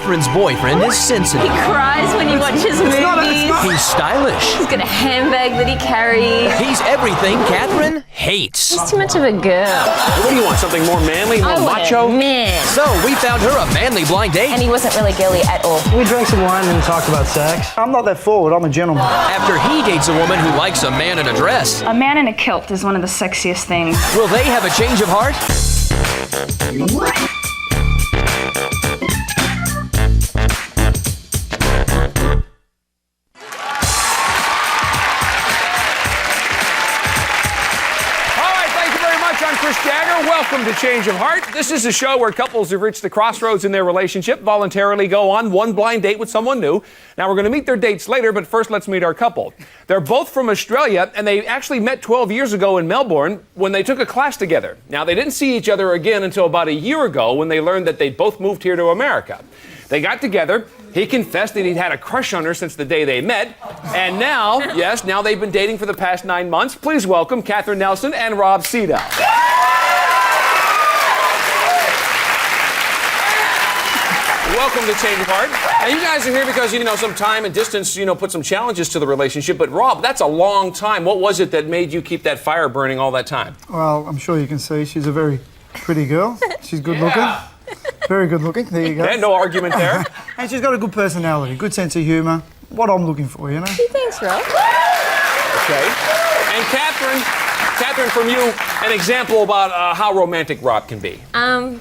Catherine's boyfriend is sensitive. He cries when he watches movies. He's stylish. He's got a handbag that he carries. He's everything Catherine hates. He's too much of a girl. What do you want, something more manly, more macho? Man. So we found her a manly blind date. And he wasn't really girly at all. We drank some wine and talked about sex. I'm not that forward, I'm a gentleman. After he dates a woman who likes a man in a dress. A man in a kilt is one of the sexiest things. Will they have a change of heart? Welcome to Change of Heart. This is a show where couples who've reached the crossroads in their relationship voluntarily go on one blind date with someone new. Now, we're going to meet their dates later, but first let's meet our couple. They're both from Australia, and they actually met 12 years ago in Melbourne when they took a class together. Now, they didn't see each other again until about a year ago when they learned that they'd both moved here to America. They got together. He confessed that he'd had a crush on her since the day they met. And now, yes, now they've been dating for the past 9 months. Please welcome Catherine Nelson and Rob Cedar. Welcome to Change of Heart. And you guys are here because, some time and distance, put some challenges to the relationship. But Rob, that's a long time. What was it that made you keep that fire burning all that time? Well, I'm sure you can see she's a very pretty girl. She's good looking. Very good looking. There you go. Yeah, no argument there. And she's got a good personality, good sense of humour. What I'm looking for, Thanks, Rob. Okay. And Catherine, from you, an example about how romantic Rob can be. Well,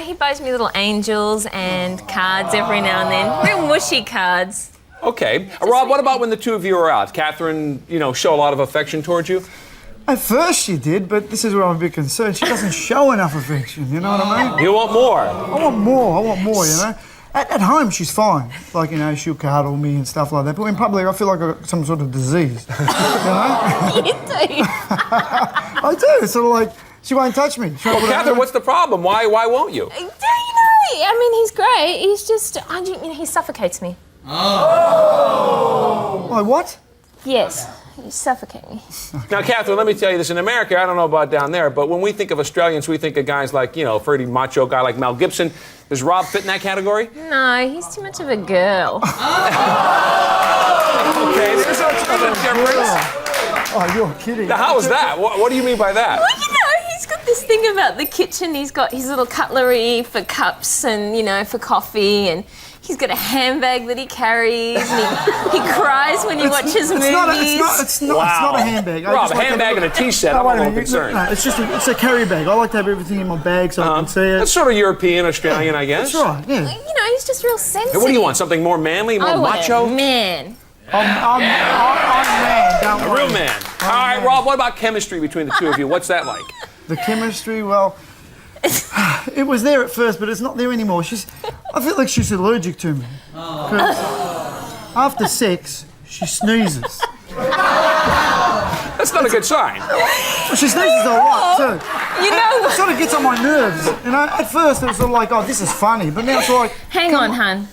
he buys me little angels and cards every now and then. Real mushy cards. Okay. Rob, what about when the two of you are out? Catherine, show a lot of affection towards you? At first she did, but this is where I'm a bit concerned. She doesn't show enough affection, you know what I mean? You want more? I want more, At home, she's fine. Like, she'll cuddle me and stuff like that. But in public, I feel like I've got some sort of disease. You do. I do. It's sort of like, she won't touch me. Well, Catherine, what's the problem? Why won't you? He's great. He's just, he suffocates me. Oh. Like what? Yes. You suffocate me. Now, Catherine, let me tell you this. In America, I don't know about down there, but when we think of Australians, we think of guys like, a pretty macho guy like Mel Gibson. Does Rob fit in that category? No, he's too much of a girl. Okay, there's a difference. Oh, you're kidding. Now, how is that? What do you mean by that? Well, he's got this thing about the kitchen. He's got his little cutlery for cups and, for coffee, and he's got a handbag that he carries, and he cries when he watches movies. It's not a handbag. Rob, a handbag and a tea set. I'm a little concerned. No, it's a carry bag. I like to have everything in my bag so I can see it. That's sort of European, Australian, I guess. That's right, yeah. He's just real sensitive. What do you want, something more manly, more macho? Man. I'm man, don't A worry. real man. All right, Rob, what about chemistry between the two of you? What's that like? The chemistry, well, it was there at first, but it's not there anymore. I feel like she's allergic to me. After sex, she sneezes. That's not a good sign. Well, she sneezes a lot, too. It sort of gets on my nerves. At first it was sort of like, oh, this is funny, but now it's like... Hang on, hun.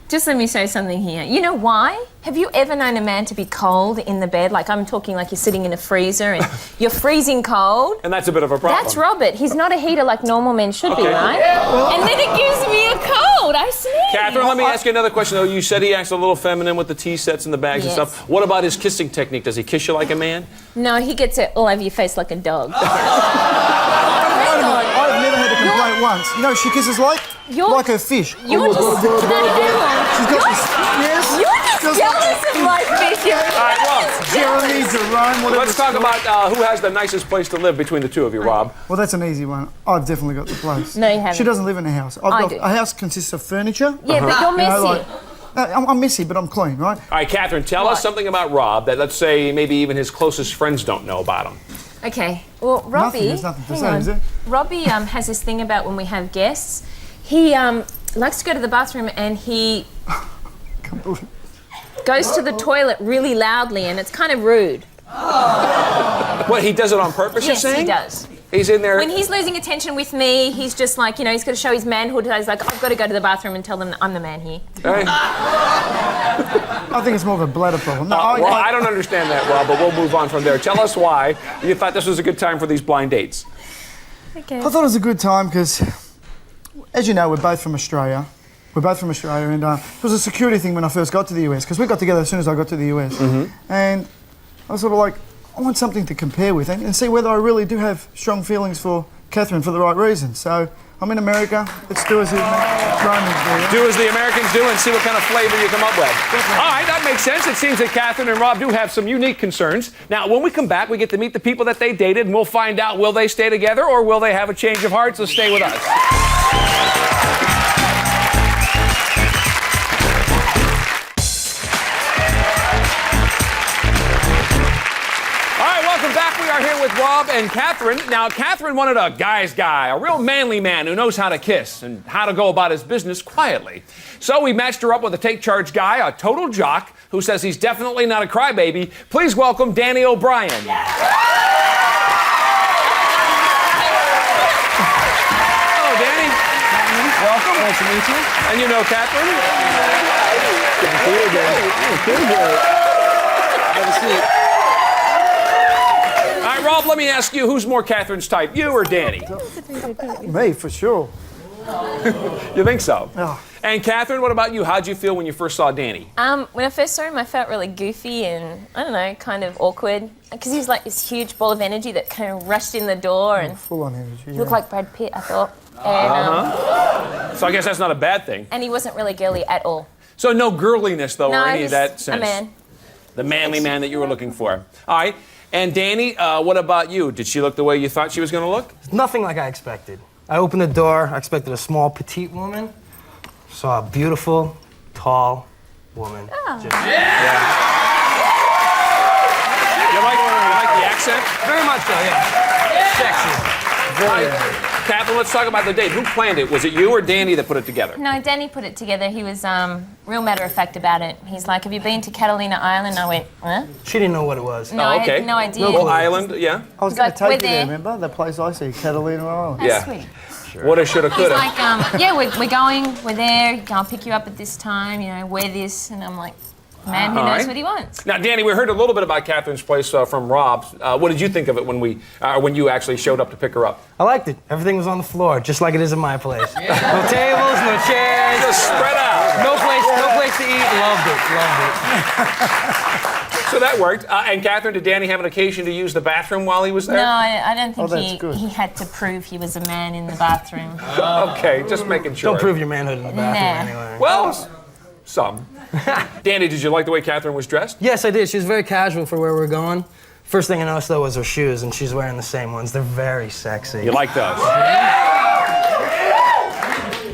Just let me say something here. You know why? Have you ever known a man to be cold in the bed? Like, I'm talking like you're sitting in a freezer and you're freezing cold. And that's a bit of a problem. That's Robert. He's not a heater like normal men should be, right? And then it gives me a cold. I sneeze. Catherine, let me ask you another question, though. You said he acts a little feminine with the tea sets and the bags and stuff. What about his kissing technique? Does he kiss you like a man? No, he gets it all over your face like a dog. I've never had a complaint once. She kisses like a fish. You're just... She's got this... Yes? You're just jealous of my fish. All right, Rob. Jeremy, Jerome, whatever. Let's talk about who has the nicest place to live between the two of you, Rob. Well, that's an easy one. I've definitely got the place. No, you haven't. She doesn't live in a house. A house consists of furniture. Yeah, but you're messy. I'm messy, but I'm clean, right? All right, Catherine, tell us something about Rob that, let's say, maybe even his closest friends don't know about him. Okay, well, Robbie... There's nothing to say, is there? Robbie has this thing about when we have guests. He likes to go to the bathroom and he goes to the toilet really loudly, and it's kind of rude. What, he does it on purpose, yes, you're saying? He does. He's in there... When he's losing attention with me, he's just like, he's got to show his manhood. He's like, I've got to go to the bathroom and tell them that I'm the man here. Hey. I think it's more of a bladder problem. No, I don't understand that, Rob, but we'll move on from there. Tell us why you thought this was a good time for these blind dates. Okay. I thought it was a good time because, as you know, we're both from Australia. We're both from Australia, and it was a security thing when I first got to the US, because we got together as soon as I got to the US. And I was sort of like, I want something to compare with and see whether I really do have strong feelings for Catherine for the right reasons. So I'm in America. Let's do as the Romans do. Do as the Americans do and see what kind of flavor you come up with. All right, that makes sense. It seems that Catherine and Rob do have some unique concerns. Now, when we come back, we get to meet the people that they dated, and we'll find out, will they stay together or will they have a change of heart? So stay with us. Welcome back. We are here with Rob and Catherine. Now, Catherine wanted a guy's guy, a real manly man who knows how to kiss and how to go about his business quietly. So we matched her up with a take-charge guy, a total jock, who says he's definitely not a crybaby. Please welcome Danny O'Brien. Hello, Danny. Welcome. Nice to meet you. And you know Catherine? Have a seat. All right, Rob, let me ask you, who's more Catherine's type, you or Danny? Me, for sure. You think so? Oh. And Catherine, what about you? How'd you feel when you first saw Danny? When I first saw him, I felt really goofy and, I don't know, kind of awkward. Because he was like this huge ball of energy that kind of rushed in the door and Full on energy. Yeah. looked like Brad Pitt, I thought. And, So I guess that's not a bad thing. and he wasn't really girly at all. So no girliness, though, No, or any of he's that sense? a man. The manly man that you were looking for. All right. And Danny, what about you? Did she look the way you thought she was going to look? Nothing like I expected. I opened the door. I expected a small, petite woman. Saw a beautiful, tall woman. Oh. You like the accent? Very much so, yeah. Sexy. Very. Catherine, let's talk about the date. Who planned it? Was it you or Danny that put it together? No, Danny put it together. He was real matter-of-fact about it. He's like, have you been to Catalina Island? I went, huh? She didn't know what it was. No, I had no idea. Oh, Island, yeah. I was He's going like, to take we're you there, there. remember? That place I see, Catalina Island. That's Yeah. sweet. Woulda, shoulda, He's coulda. like, yeah, we're going, we're there, I'll pick you up at this time, you know, wear this. And I'm like, man who All knows right. what he wants. Now, Danny, we heard a little bit about Catherine's place from Rob. What did you think of it when you actually showed up to pick her up? I liked it. Everything was on the floor, just like it is in my place. No tables, no chairs. Just spread out. No place to eat. Loved it. So that worked. And Catherine, did Danny have an occasion to use the bathroom while he was there? No, I don't think that's good. he had to prove he was a man in the bathroom. Okay, just making sure. Don't prove your manhood in the bathroom Nah. anyway. Well, some. Danny, did you like the way Catherine was dressed? Yes, I did. She was very casual for where we're going. First thing I noticed, though, was her shoes, and she's wearing the same ones. They're very sexy. You like those?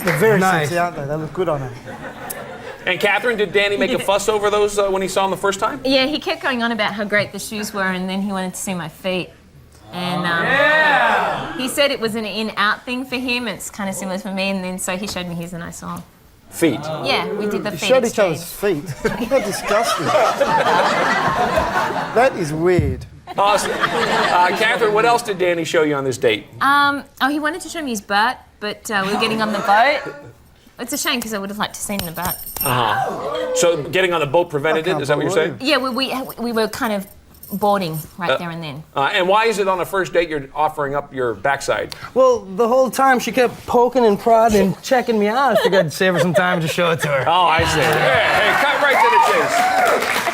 They're very Nice. sexy, aren't they? They look good on her. And Catherine, did Danny make a fuss over those when he saw them the first time? Yeah, he kept going on about how great the shoes were, and then he wanted to see my feet. And he said it was an in-out thing for him. It's kind of similar for me, and then so he showed me his and I saw him. Feet. Yeah, we did the You feet showed each exchange. other's feet. How disgusting. That is weird. Awesome. Catherine, what else did Danny show you on this date? He wanted to show me his butt, but we were getting on the boat. It's a shame because I would have liked to see the butt. So getting on the boat prevented it? Is that what you're saying? Yeah, we were kind of boarding right there and then. And why is it on a first date you're offering up your backside? Well, the whole time she kept poking and prodding and checking me out. I figured I'd save her some time to show it to her. Oh, I see. Hey, cut right to the chase.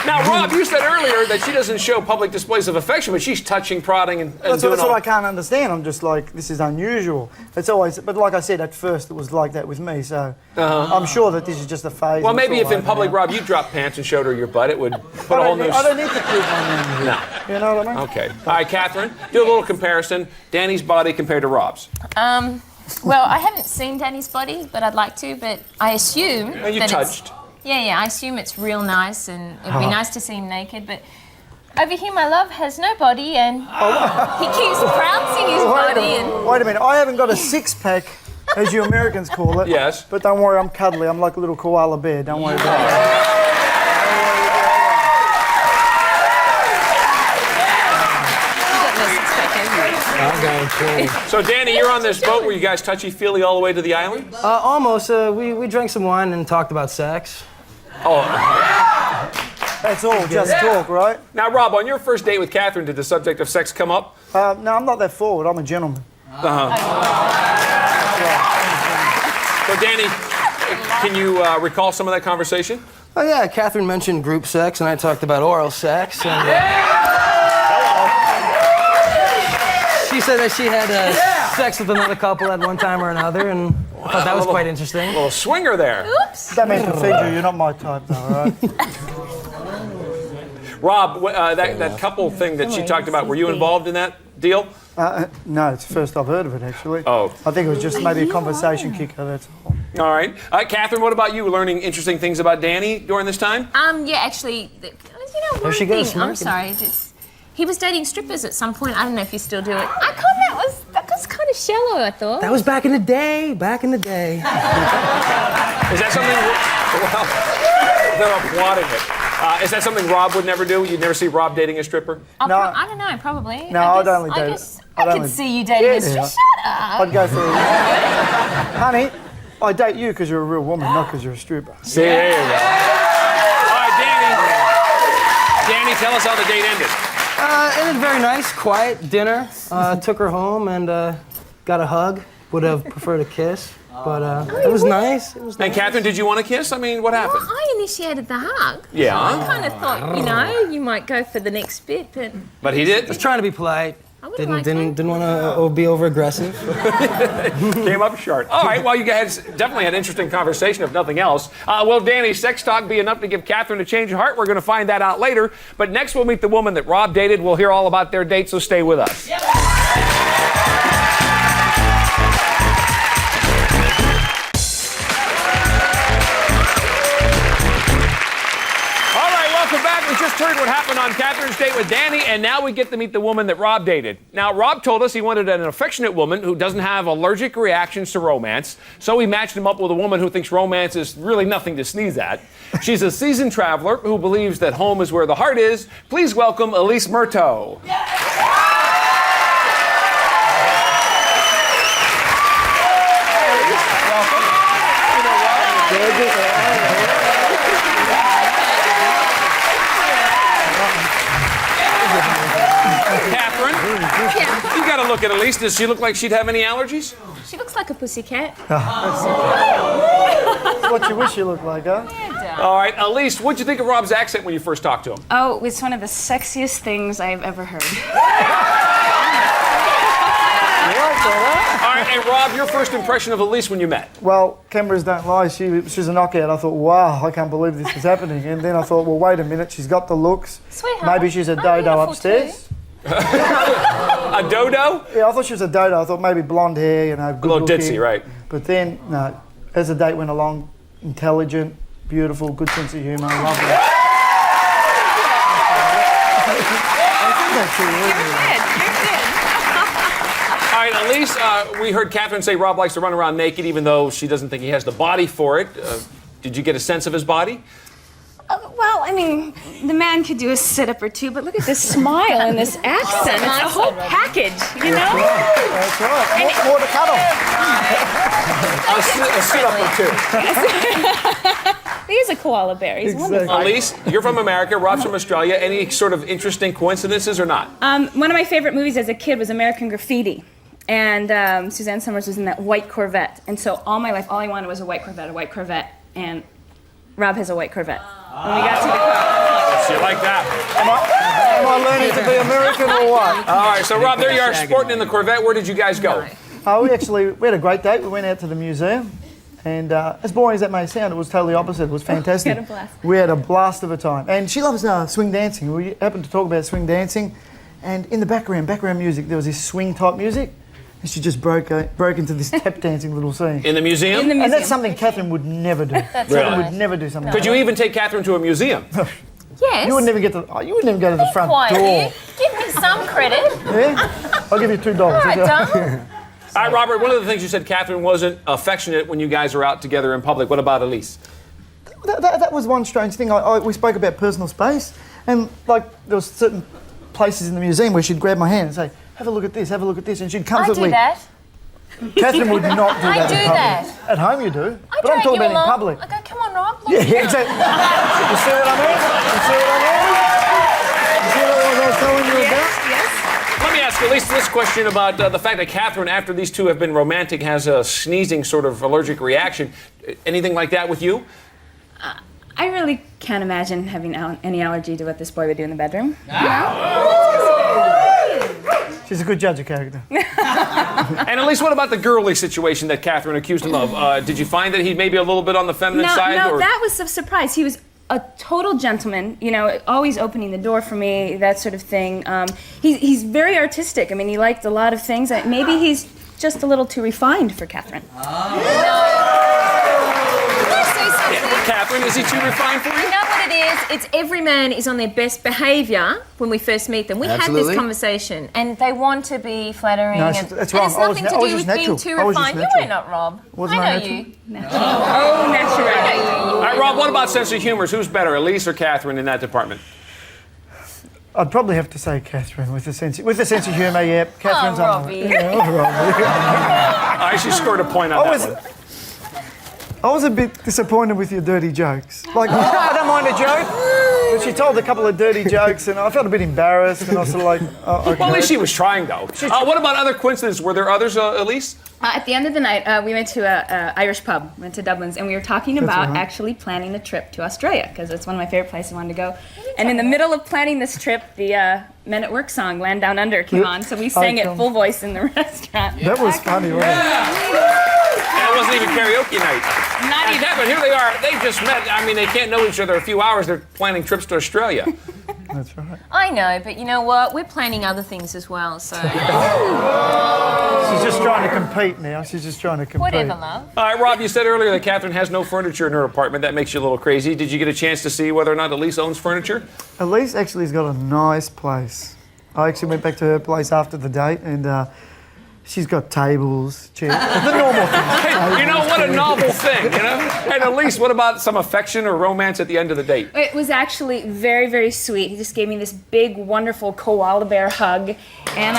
Now, Rob, you said earlier that she doesn't show public displays of affection, but she's touching, prodding, and That's doing what all. I can't understand. I'm just like, this is unusual. It's always, but like I said, at first it was like that with me, so I'm sure that this is just a phase. Well, and it's maybe all if in over public, now. Rob, you dropped pants and showed her your butt, it would put a whole new... I don't need to prove my name. No. You know what I mean? Okay. All right, Catherine, do a little comparison. Danny's body compared to Rob's. Well, I haven't seen Danny's body, but I'd like to. But I assume And you that touched. Yeah, I assume it's real nice, and it'd be nice to see him naked. But over here, my love has no body, and he keeps trouncing his body. And Wait a minute. I haven't got a six-pack, as you Americans call it. Yes. But don't worry, I'm cuddly. I'm like a little koala bear. Don't worry about it. So, Danny, you're on this boat. Were you guys touchy-feely all the way to the island? Almost. We drank some wine and talked about sex. Oh. That's all. Just talk, right? Now, Rob, on your first date with Catherine, did the subject of sex come up? No, I'm not that forward. I'm a gentleman. So, Danny, Can you recall some of that conversation? Oh yeah, Catherine mentioned group sex, and I talked about oral sex. And, she said that she had sex with another couple at one time or another, and I thought that was quite interesting. A little swinger there. Oops. That means to feed you. You're not my type, though, all right? Rob, that couple thing that she talked about, were you involved in that deal? No, it's the first I've heard of it, actually. Oh. I think it was just maybe a conversation kicker, that's all. All right. Catherine, what about you? Learning interesting things about Danny during this time? Yeah, actually, one she goes thing. I'm smirking. sorry. He was dating strippers at some point. I don't know if you still do it. That was kind of shallow, I thought. That was back in the day. Back in the day. Is that something? Well, they're applauding it. Is that something Rob would never do? You'd never see Rob dating a stripper? No. I don't know, probably. No, I'd only date I could see you dating a stripper. Shut up. I'd go for honey, I date you because you're a real woman, not because you're a stripper. See, there you go. All right, Danny, tell us how the date ended. It was very nice, quiet dinner. Took her home and got a hug. Would have preferred a kiss, but it was nice. It was nice. And Catherine, did you want a kiss? I mean, what happened? Well, I initiated the hug. Yeah. I kind of thought, you might go for the next bit, But he did. Was trying to be polite. I would like Didn't want to be over aggressive. Came up short. All right, well, you guys definitely had an interesting conversation, if nothing else. Will Danny's sex talk be enough to give Catherine a change of heart? We're going to find that out later. But next, we'll meet the woman that Rob dated. We'll hear all about their date, so stay with us. Welcome back. We just heard what happened on Catherine's date with Danny, and now we get to meet the woman that Rob dated. Now, Rob told us he wanted an affectionate woman who doesn't have allergic reactions to romance, so we matched him up with a woman who thinks romance is really nothing to sneeze at. She's a seasoned traveler who believes that home is where the heart is. Please welcome Elise Murto. Catherine, you got to look at Elise. Does she look like she'd have any allergies? She looks like a pussycat. That's what you wish you looked like, huh? All right, Elise, what'd you think of Rob's accent when you first talked to him? Oh, it was one of the sexiest things I've ever heard. All right, and Rob, your first impression of Elise when you met? Well, cameras don't lie. She's a knockout. I thought, wow, I can't believe this is happening. And then I thought, well, wait a minute. She's got the looks. Sweetheart, Maybe she's a dodo upstairs. A dodo? Yeah, I thought she was a dodo. I thought maybe blonde hair, good A little looking. ditzy, right? But then, no, as the date went along, intelligent, beautiful, good sense of humour, lovely. I think that's it. All right, Elise, we heard Catherine say Rob likes to run around naked even though she doesn't think he has the body for it. Did you get a sense of his body? Well, I mean, the man could do a sit-up or two, but look at this smile and this accent. It's the whole package, you know? That's right. More to cuddle. A sit-up or two. He's a koala bear. He's wonderful. Elise, you're from America, Rob's from Australia. Any sort of interesting coincidences or not? One of my favorite movies as a kid was American Graffiti. And Suzanne Summers was in that white Corvette. And so all my life, all I wanted was a white Corvette. And Rob has a white Corvette. When we got to the car. So you like that? Am I learning to be American or what? All right, so Rob, there you are, sporting in the Corvette. Where did you guys go? We had a great date. We went out to the museum. And as boring as that may sound, it was totally opposite. It was fantastic. We had a blast. We had a blast of a time. And she loves swing dancing. We happened to talk about swing dancing. And in the background music, there was this swing type music. And she just broke into this tap dancing little scene. In the museum? In the museum. And that's something Catherine would never do. Catherine would never do something. Could you even take Catherine to a museum? Yes. You wouldn't even go to the front Quiet, door. will you? Give me some credit. Yeah? I'll give you $2. All right, darling. All right, Robert, one of the things you said Catherine wasn't affectionate when you guys are out together in public. What about Elise? That was one strange thing. We spoke about personal space, and there was certain places in the museum where she'd grab my hand and say, have a look at this, and she'd comfortably... I do that. Catherine would not do that. I do in public. that. At home you do, I but I'm drag talking you about along. in public. I go, come on, Rob. Look. Yeah, exactly. You see what I mean? You see what I was telling you about? Let me ask Elise this question about the fact that Catherine, after these two have been romantic, has a sneezing sort of allergic reaction. Anything like that with you? I really can't imagine having any allergy to what this boy would do in the bedroom. She's a good judge of character. And Elise, what about the girly situation that Catherine accused him of? Did you find that he may be a little bit on the feminine side? No, or? that was a surprise. He was a total gentleman, you know, always opening the door for me, that sort of thing. He's very artistic. I mean, he liked a lot of things. Maybe he's just a little too refined for Catherine. Catherine, is he too refined for you? You know what it is? It's every man is on their best behaviour when we first meet them. We had this conversation, and they want to be flattering. No, and that's wrong. it's nothing to do with being natural. too I was just refined. You natural. ain't not, Rob. Wasn't I I know natural? you. Oh, natural. All right, Rob, what about sense of humor? Who's better, Elise or Catherine in that department? I'd probably have to say Catherine with a sense of humour. Yeah, Catherine's on Robbie. it. Yeah, Robbie. I actually scored a point on that one. I was a bit disappointed with your dirty jokes. Like, I don't mind a joke, but she told a couple of dirty jokes, and I felt a bit embarrassed, and I was sort of like, oh, okay. Well, at least she was trying, though. What about other coincidences? Were there others, Elise? At the end of the night, we went to an Irish pub, went to Dublin's, and we were talking about actually planning a trip to Australia, because it's one of my favourite places I wanted to go. And in the middle of planning this trip, the Men at Work song, Land Down Under, came on, so we sang it full voice in the restaurant. That was funny, wasn't it? And it wasn't even karaoke night. Not even. Catherine, here they are. They just met. I mean, they can't know each other a few hours. They're planning trips to Australia. That's right. I know, but you know what? We're planning other things as well, so She's just trying to compete now. She's just trying to compete. whatever, love. All right, Rob, you said earlier that Catherine has no furniture in her apartment. That makes you a little crazy. Did you get a chance to see whether or not Elise owns furniture? Elise actually has got a nice place. I actually went back to her place after the date, and she's got tables, chairs, the normal things. Hey, you know, what a novel thing, you know? And Elise, what about some affection or romance at the end of the date? It was actually very, very sweet. He just gave me this big, wonderful koala bear hug, and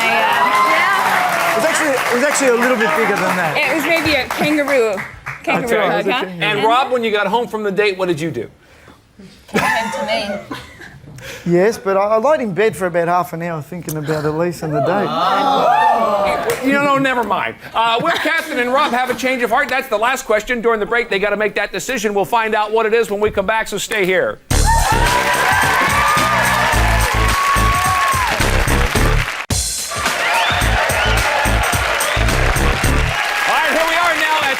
It was actually a little bit bigger than that. it was maybe a kangaroo hug, huh? And Rob, when you got home from the date, what did you do? Came to me. Yes, but I lied in bed for about half an hour thinking about Elise and the date. You know, never mind. Will Catherine and Rob have a change of heart? That's the last question. During the break, they got to make that decision. We'll find out what it is when we come back, so stay here.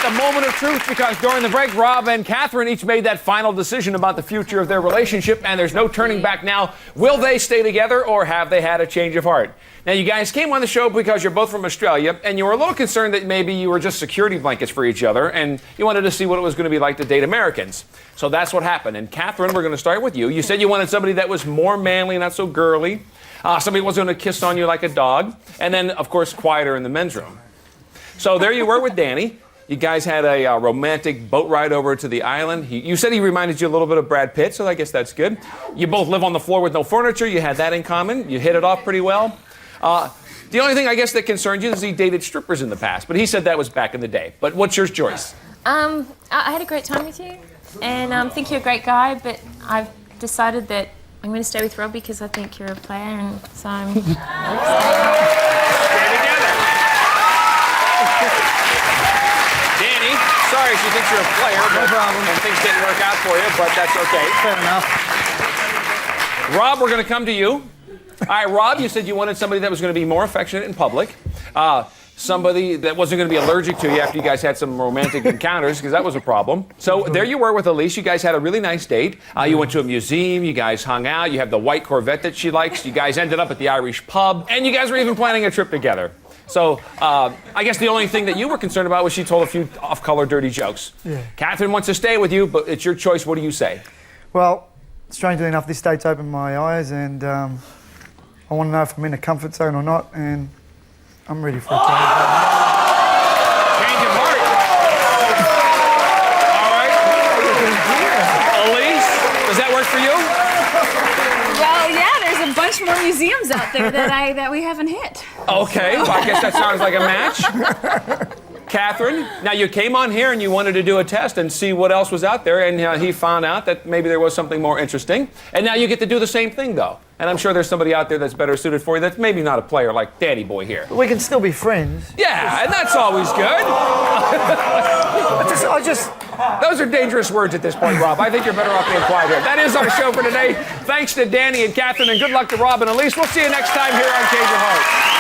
The moment of truth, because during the break, Rob and Catherine each made that final decision about the future of their relationship, and there's no turning back now. Will they stay together, or have they had a change of heart? Now, you guys came on the show because you're both from Australia, and you were a little concerned that maybe you were just security blankets for each other, and you wanted to see what it was going to be like to date Americans. So that's what happened. And Catherine, we're going to start with you. You said you wanted somebody that was more manly, not so girly. Somebody was going to kiss on you like a dog, and then, of course, quieter in the men's room. So there you were with Danny. You guys had a romantic boat ride over to the island. You said he reminded you a little bit of Brad Pitt, so I guess that's good. You both live on the floor with no furniture. You had that in common. You hit it off pretty well. The only thing I guess that concerned you is he dated strippers in the past, but he said that was back in the day. But what's yours, Joyce? I had a great time with you, and I think you're a great guy, but I've decided that I'm going to stay with Rob because I think you're a player, and so I'm... Stay together. Danny, sorry she thinks you're a player, no problem. And things didn't work out for you, but that's okay. Fair enough. Rob, we're going to come to you. All right, Rob, you said you wanted somebody that was going to be more affectionate in public. Somebody that wasn't going to be allergic to you after you guys had some romantic encounters, because that was a problem. So there you were with Elise. You guys had a really nice date. You went to a museum. You guys hung out. You have the white Corvette that she likes. You guys ended up at the Irish pub. And you guys were even planning a trip together. So I guess the only thing that you were concerned about was she told a few off-color dirty jokes. Yeah. Catherine wants to stay with you, but it's your choice. What do you say? Well, strangely enough, this date's opened my eyes, and I want to know if I'm in a comfort zone or not, and I'm ready for a change. Change of heart. All right. Elise, does that work for you? Well, yeah, there's a bunch more museums out there that we haven't hit. Okay, well, I guess that sounds like a match. Catherine, now you came on here and you wanted to do a test and see what else was out there, and he found out that maybe there was something more interesting. And now you get to do the same thing, though. And I'm sure there's somebody out there that's better suited for you that's maybe not a player like Danny Boy here. We can still be friends. Yeah, and that's always good. Those are dangerous words at this point, Rob. I think you're better off being quiet here. That is our show for today. Thanks to Danny and Catherine, and good luck to Rob and Elise. We'll see you next time here on Change Your Heart.